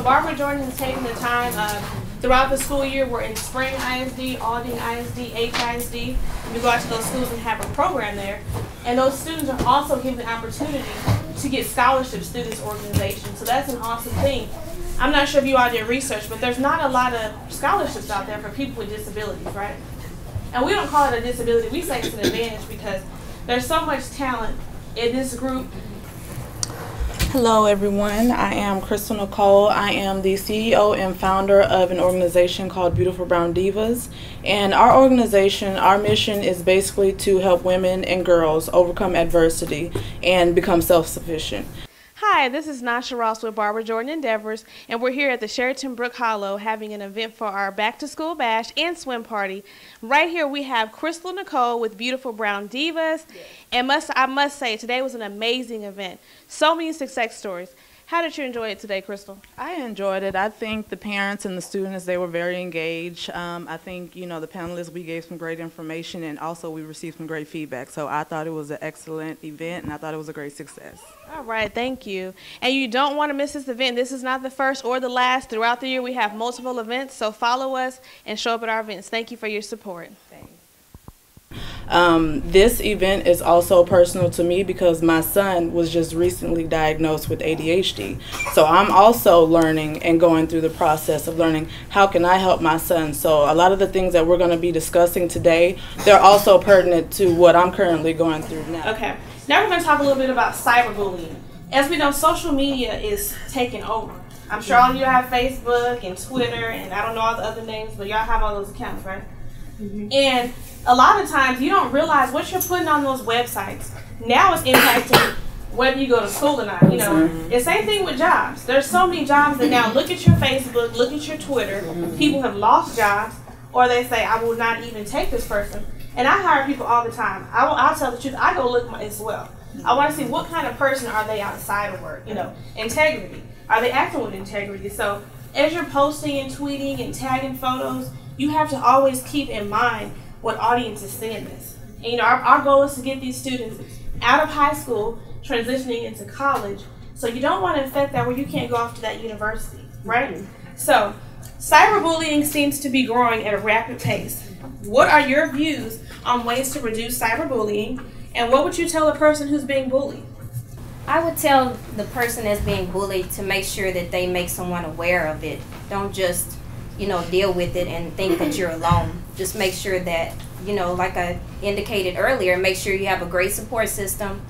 Barbara Jordan has taken the time throughout the school year. We're in Spring ISD, Aldine ISD, HISD. We go out to those schools and have a program there. And those students are also given the opportunity to get scholarships through this organization. So that's an awesome thing. I'm not sure if you all did research, but there's not a lot of scholarships out there for people with disabilities, right? And we don't call it a disability. We say it's an advantage because there's so much talent in this group. Hello everyone, I am Crystal Nicole. I am the CEO and founder of an organization called Beautiful Brown Divas. And our organization, our mission is basically to help women and girls overcome adversity and become self-sufficient. Hi, this is Nasha Ross with Barbara Jordan Endeavors, and we're here at the Sheraton Brookhollow having an event for our back-to-school bash and swim party. Right here we have Crystal Nicole with Beautiful Brown Divas, and I must say, today was an amazing event. So many success stories. How did you enjoy it today, Crystal? I enjoyed it. I think the parents and the students, they were very engaged. I think, you know, the panelists, we gave some great information, and also we received some great feedback. So I thought it was an excellent event, and I thought it was a great success. All right, thank you. And you don't want to miss this event. This is not the first or the last. Throughout the year, we have multiple events, so follow us and show up at our events. Thank you for your support. Thanks. This event is also personal to me because my son was just recently diagnosed with ADHD. So I'm also learning and going through the process of learning how can I help my son. So a lot of the things that we're going to be discussing today, they're also pertinent to what I'm currently going through now. Okay. Now we're going to talk a little bit about cyberbullying. As we know, social media is taking over. I'm sure all of you have Facebook and Twitter and I don't know all the other names, but y'all have all those accounts, right? Mm-hmm. And a lot of times you don't realize what you're putting on those websites. Now it's impacting whether you go to school or not. You know, the same thing with jobs. There's so many jobs that now look at your Facebook, look at your Twitter. People have lost jobs, or they say, I will not even take this person. And I hire people all the time. I'll tell the truth. I go look as well. I want to see what kind of person are they outside of work. You know, integrity. Are they acting with integrity? So as you're posting and tweeting and tagging photos, you have to always keep in mind what audience is seeing this. And, you know, our goal is to get these students out of high school, transitioning into college. So you don't want to affect that where you can't go off to that university, right? So cyberbullying seems to be growing at a rapid pace. What are your views on ways to reduce cyberbullying, and what would you tell a person who's being bullied? I would tell the person that's being bullied to make sure that they make someone aware of it. Don't just, you know, deal with it and think that you're alone. Just make sure that, you know, like I indicated earlier, make sure you have a great support system.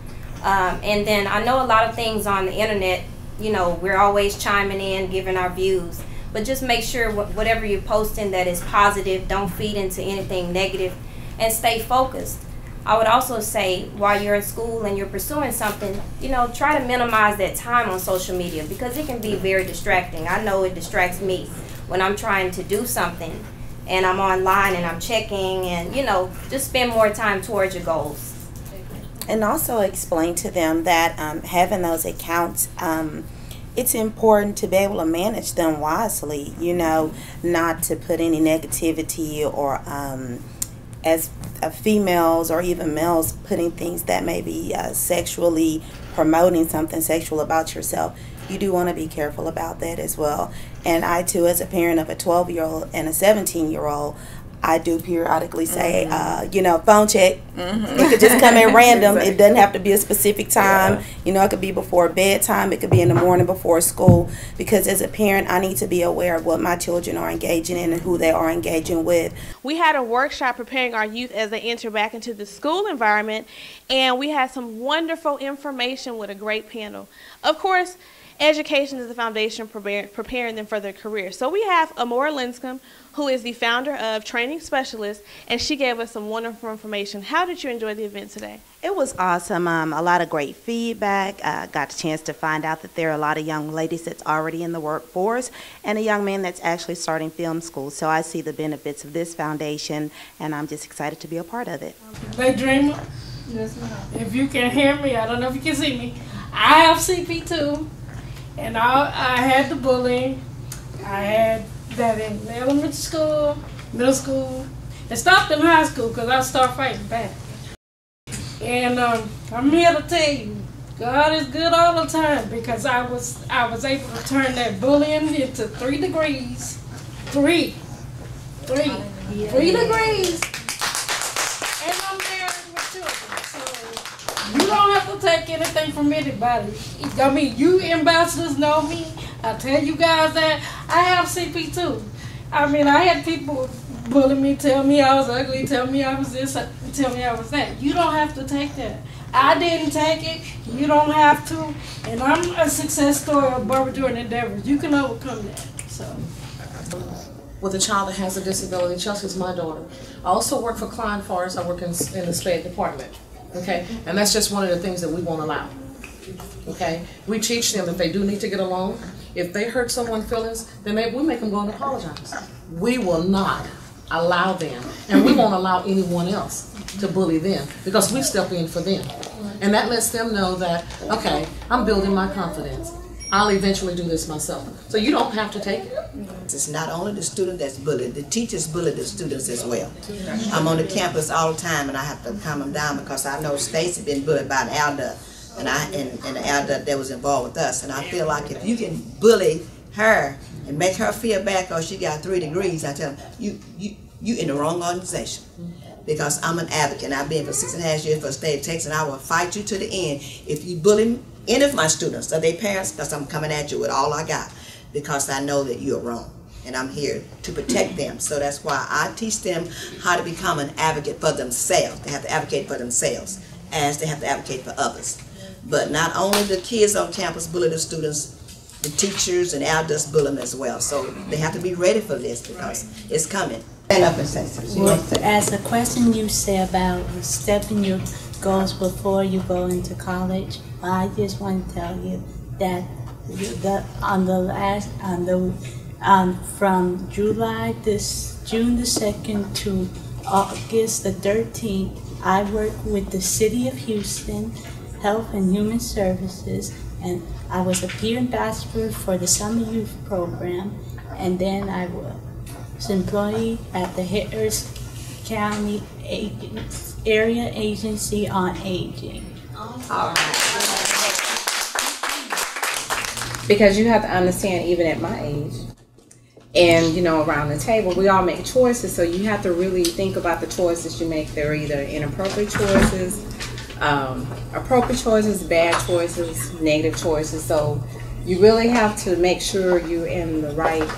And then I know a lot of things on the internet, you know, we're always chiming in, giving our views. But just make sure whatever you're posting that is positive, don't feed into anything negative, and stay focused. I would also say while you're in school and you're pursuing something, you know, try to minimize that time on social media because it can be very distracting. I know it distracts me when I'm trying to do something and I'm online and I'm checking, and, you know, just spend more time towards your goals. And also explain to them that having those accounts, it's important to be able to manage them wisely, you know, not to put any negativity or as females or even males putting things that may be sexually promoting something sexual about yourself. You do want to be careful about that as well. And I too, as a parent of a 12-year-old and a 17-year-old, I do periodically say, you know, phone check. It could just come in random. It doesn't have to be a specific time. You know, it could be before bedtime. It could be in the morning before school. Because as a parent, I need to be aware of what my children are engaging in and who they are engaging with. We had a workshop preparing our youth as they enter back into the school environment, and we had some wonderful information with a great panel. Of course, education is the foundation preparing them for their career. So we have Amora Linscomb, who is the founder of Training Specialist, and she gave us some wonderful information. How did you enjoy the event today? It was awesome. A lot of great feedback. Got a chance to find out that there are a lot of young ladies that's already in the workforce and a young man that's actually starting film school. So I see the benefits of this foundation, and I'm just excited to be a part of it. Hey, Dreamer. Yes, ma'am. If you can hear me, I don't know if you can see me. I have CP2, and I had the bullying. I had that in elementary school, middle school. It stopped in high school because I started fighting back. And I'm here to tell you, God is good all the time, because I was able to turn that bullying into 3 degrees. 3 degrees. And I'm married with children. So you don't have to take anything from anybody. I mean, you ambassadors know me. I tell you guys that I have CP too. I mean, I had people bully me, tell me I was ugly, tell me I was this, tell me I was that. You don't have to take that. I didn't take it. You don't have to. And I'm a success story of Barbara Jordan endeavors. You can overcome that. So. With a child that has a disability, Chelsea's my daughter. I also work for Klein Forest. I work in the SPED department. Okay, and that's just one of the things that we won't allow. Okay, we teach them if they do need to get along. If they hurt someone's feelings, then we make them go and apologize. We will not allow them, and we won't allow anyone else to bully them, because we step in for them. And that lets them know that, okay, I'm building my confidence. I'll eventually do this myself. So you don't have to take it. It's not only the student that's bullied, the teachers bully the students as well. I'm on the campus all the time, and I have to calm them down, because I know Stacy been bullied by an elder, and the elder that was involved with us. And I feel like if you can bully her and make her feel bad because she got 3 degrees, I tell them, you in the wrong organization. Because I'm an advocate, and I've been for 6.5 years for the state of Texas, and I will fight you to the end. If you bully any of my students or their parents, because I'm coming at you with all I got, because I know that you're wrong, and I'm here to protect them. So that's why I teach them how to become an advocate for themselves. They have to advocate for themselves as they have to advocate for others. But not only the kids on campus bully the students, the teachers and elders bully them as well. So they have to be ready for this, because it's coming. Stand up and say something. Well, as a question you say about stepping your goals before you go into college, I just want to tell you that from June the 2nd to August the 13th, I worked with the City of Houston Health and Human Services, and I was a peer ambassador for the Summer Youth Program, and then I was an employee at the Harris County Area Agency on Aging. All right. Because you have to understand, even at my age, and you know, around the table, we all make choices, so you have to really think about the choices you make. They're either inappropriate choices, appropriate choices, bad choices, negative choices. So you really have to make sure you're in the right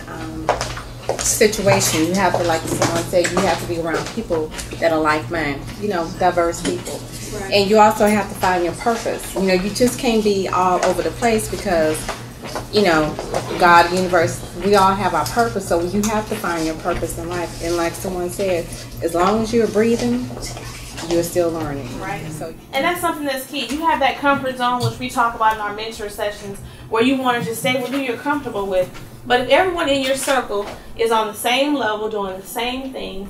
situation. You have to, like someone said, you have to be around people that are like-minded, you know, diverse people. Right. And you also have to find your purpose. You know, you just can't be all over the place, because, you know, God, universe, we all have our purpose, so you have to find your purpose in life. And like someone said, as long as you're breathing, you're still learning. Right. So, and that's something that's key. You have that comfort zone, which we talk about in our mentor sessions, where you want to just stay with who you're comfortable with. But if everyone in your circle is on the same level, doing the same things,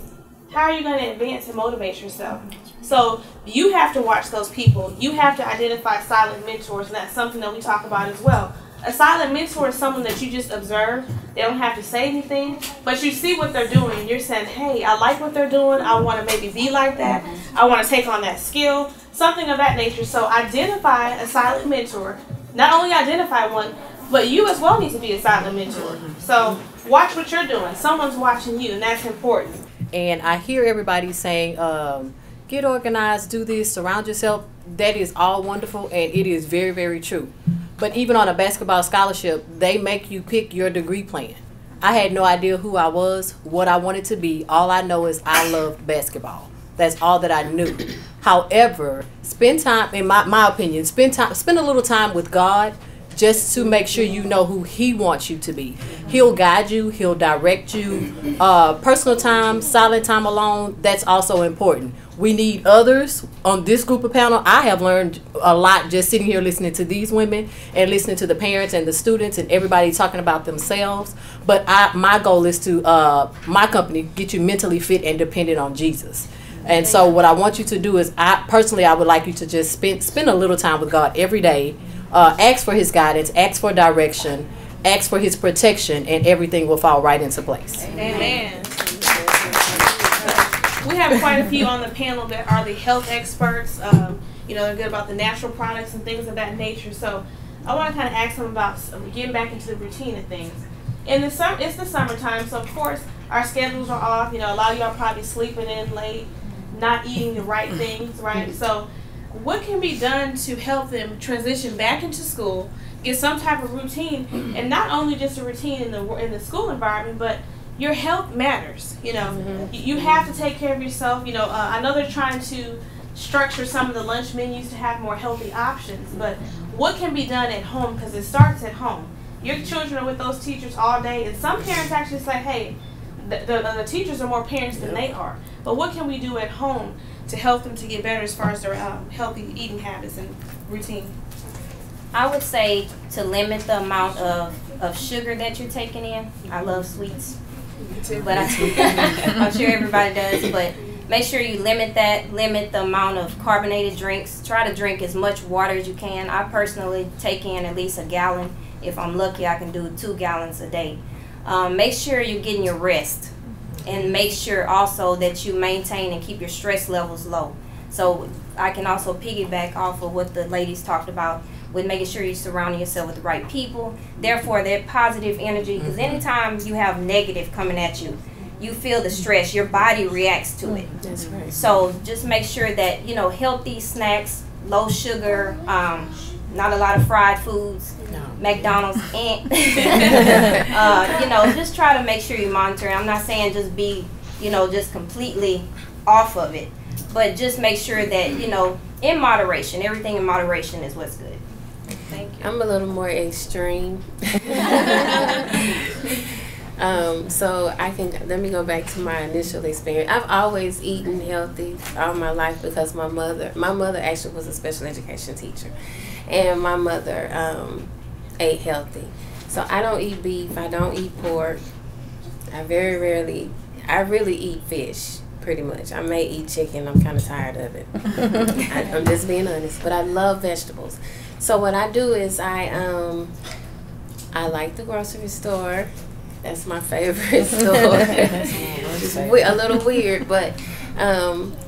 how are you going to advance and motivate yourself? So you have to watch those people. You have to identify silent mentors, and that's something that we talk about as well. A silent mentor is someone that you just observe. They don't have to say anything, but you see what they're doing, and you're saying, hey, I like what they're doing. I want to maybe be like that. I want to take on that skill, something of that nature. So identify a silent mentor. Not only identify one, but you as well need to be a silent mentor. So watch what you're doing. Someone's watching you, and that's important. And I hear everybody saying, get organized, do this, surround yourself. That is all wonderful, and it is very, very true. But even on a basketball scholarship, they make you pick your degree plan. I had no idea who I was, what I wanted to be. All I know is I love basketball. That's all that I knew. However, spend time, in my opinion, spend a little time with God, just to make sure you know who He wants you to be. He'll guide you, He'll direct you. Personal time, silent time alone, that's also important. We need others on this group of panel. I have learned a lot just sitting here listening to these women and listening to the parents and the students and everybody talking about themselves. But my goal is to, my company, get you mentally fit and dependent on Jesus. And so what I want you to do is, I would like you to just spend a little time with God every day. Ask for His guidance, ask for direction, ask for His protection, and everything will fall right into place. Amen. We have quite a few on the panel that are the health experts. You know, they're good about the natural products and things of that nature. So I want to kind of ask them about getting back into the routine of things. In the summer, it's the summertime, so of course our schedules are off. You know, a lot of y'all probably sleeping in late, not eating the right things, right? So what can be done to help them transition back into school, get some type of routine, and not only just a routine in the school environment, but your health matters. You know, you have to take care of yourself. You know, I know they're trying to structure some of the lunch menus to have more healthy options, but what can be done at home? Because it starts at home. Your children are with those teachers all day, and some parents actually say, hey, the teachers are more parents than they are. But what can we do at home to help them to get better as far as their healthy eating habits and routine? I would say to limit the amount of sugar that you're taking in. I love sweets, but I'm sure everybody does, but make sure you limit that. Limit the amount of carbonated drinks. Try to drink as much water as you can. I personally take in at least a gallon. If I'm lucky, I can do 2 gallons a day. Make sure you're getting your rest, and make sure also that you maintain and keep your stress levels low. So I can also piggyback off of what the ladies talked about with making sure you're surrounding yourself with the right people. Therefore, that positive energy, because anytime you have negative coming at you, you feel the stress, your body reacts to it. That's right. So just make sure that, you know, healthy snacks, low sugar, not a lot of fried foods, McDonald's, and you know, just try to make sure you monitor. I'm not saying just be, you know, just completely off of it, but just make sure that, you know, in moderation. Everything in moderation is what's good. Thank you. I'm a little more extreme. So let me go back to my initial experience. I've always eaten healthy all my life because my mother actually was a special education teacher, and my mother ate healthy. So I don't eat beef, I don't eat pork. I really eat fish, pretty much. I may eat chicken, I'm kind of tired of it. I'm just being honest, but I love vegetables. So what I do is I like the grocery store. That's my favorite store. It's a little weird, but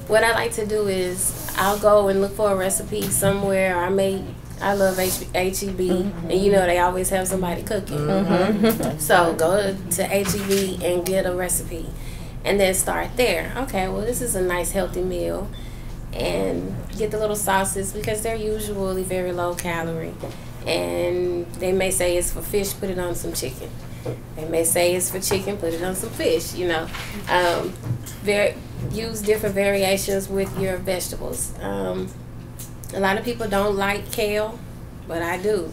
what I like to do is I'll go and look for a recipe somewhere. I love HEB, and you know they always have somebody cooking. So go to HEB and get a recipe, and then start there. Okay, well this is a nice healthy meal, and get the little sauces because they're usually very low calorie. And they may say it's for fish, put it on some chicken. They may say it's for chicken, put it on some fish, you know. Use different variations with your vegetables. A lot of people don't like kale, but I do.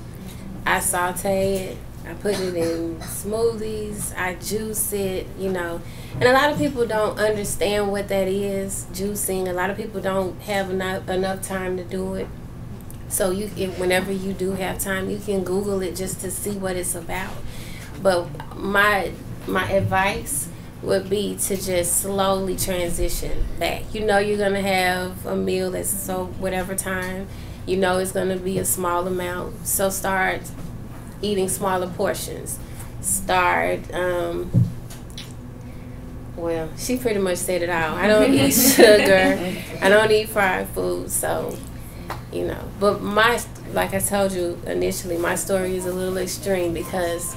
I saute it, I put it in smoothies, I juice it, you know. And a lot of people don't understand what that is, juicing. A lot of people don't have enough time to do it. So whenever you do have time, you can Google it just to see what it's about. But my advice would be to just slowly transition back. You know you're going to have a meal that's so whatever time. You know it's going to be a small amount. So start eating smaller portions. Start, well, she pretty much said it all. I don't eat sugar. I don't eat fried food. So, you know. But like I told you initially, my story is a little extreme because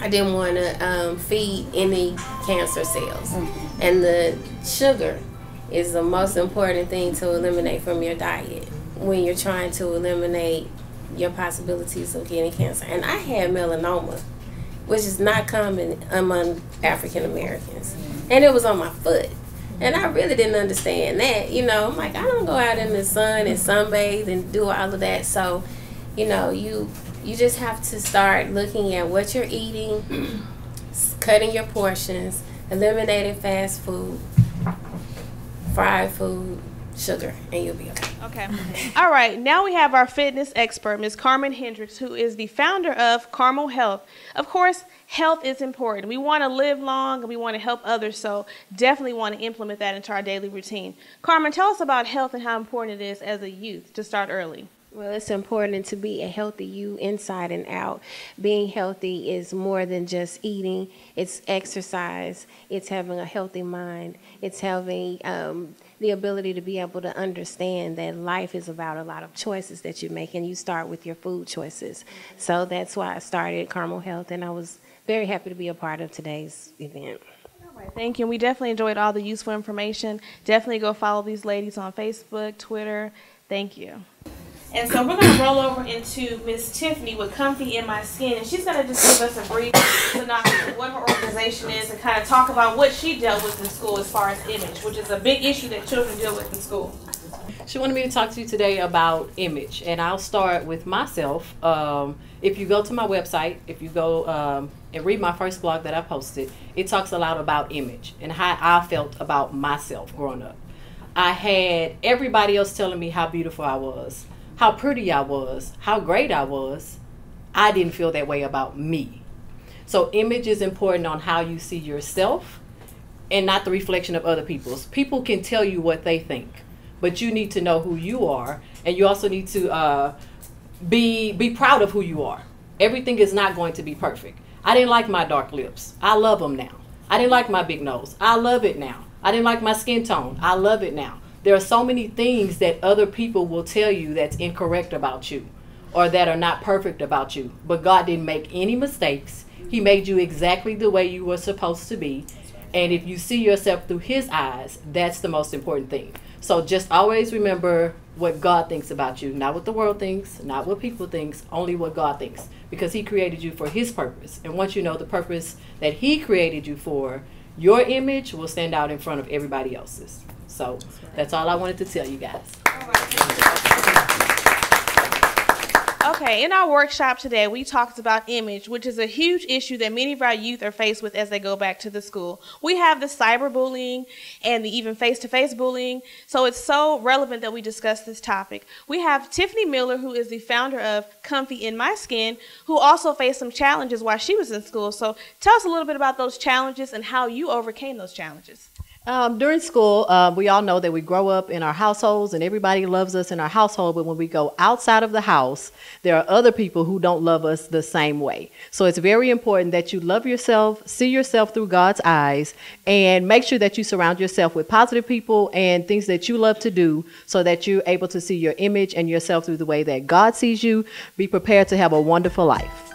I didn't want to feed any cancer cells. And the sugar is the most important thing to eliminate from your diet when you're trying to eliminate your possibilities of getting cancer. And I had melanoma, which is not common among African Americans. And it was on my foot. And I really didn't understand that. You know, I'm like, I don't go out in the sun and sunbathe and do all of that. So, you know, you just have to start looking at what you're eating, cutting your portions, eliminating fast food, fried food, sugar, and you'll be okay. Okay. All right. Now we have our fitness expert, Ms. Carmen Hendricks, who is the founder of Carmel Health. Of course, health is important. We want to live long and we want to help others, so definitely want to implement that into our daily routine. Carmen, tell us about health and how important it is as a youth to start early. Well, it's important to be a healthy you inside and out. Being healthy is more than just eating. It's exercise. It's having a healthy mind. It's having the ability to be able to understand that life is about a lot of choices that you make, and you start with your food choices. So that's why I started Carmel Health, and I was very happy to be a part of today's event. Thank you. We definitely enjoyed all the useful information. Definitely go follow these ladies on Facebook, Twitter. Thank you. And so we're going to roll over into Miss Tiffany with Comfy in My Skin, and she's going to just give us a brief synopsis of what her organization is and kind of talk about what she dealt with in school as far as image, which is a big issue that children deal with in school. She wanted me to talk to you today about image, and I'll start with myself. If you go to my website, if you go and read my first blog that I posted, it talks a lot about image and how I felt about myself growing up. I had everybody else telling me how beautiful I was, how pretty I was, how great I was. I didn't feel that way about me. So image is important on how you see yourself and not the reflection of other people's. People can tell you what they think, but you need to know who you are, and you also need to be proud of who you are. Everything is not going to be perfect. I didn't like my dark lips. I love them now. I didn't like my big nose. I love it now. I didn't like my skin tone. I love it now. There are so many things that other people will tell you that's incorrect about you or that are not perfect about you. But God didn't make any mistakes. He made you exactly the way you were supposed to be. And if you see yourself through His eyes, that's the most important thing. So just always remember what God thinks about you, not what the world thinks, not what people think, only what God thinks, because He created you for His purpose. And once you know the purpose that He created you for, your image will stand out in front of everybody else's. So that's all I wanted to tell you guys. Okay, in our workshop today, we talked about image, which is a huge issue that many of our youth are faced with as they go back to the school. We have the cyberbullying and the even face-to-face bullying, so it's so relevant that we discuss this topic. We have Tiffany Miller, who is the founder of Comfy in My Skin, who also faced some challenges while she was in school. So tell us a little bit about those challenges and how you overcame those challenges. During school, we all know that we grow up in our households and everybody loves us in our household, but when we go outside of the house, there are other people who don't love us the same way. So it's very important that you love yourself, see yourself through God's eyes, and make sure that you surround yourself with positive people and things that you love to do so that you're able to see your image and yourself through the way that God sees you. Be prepared to have a wonderful life.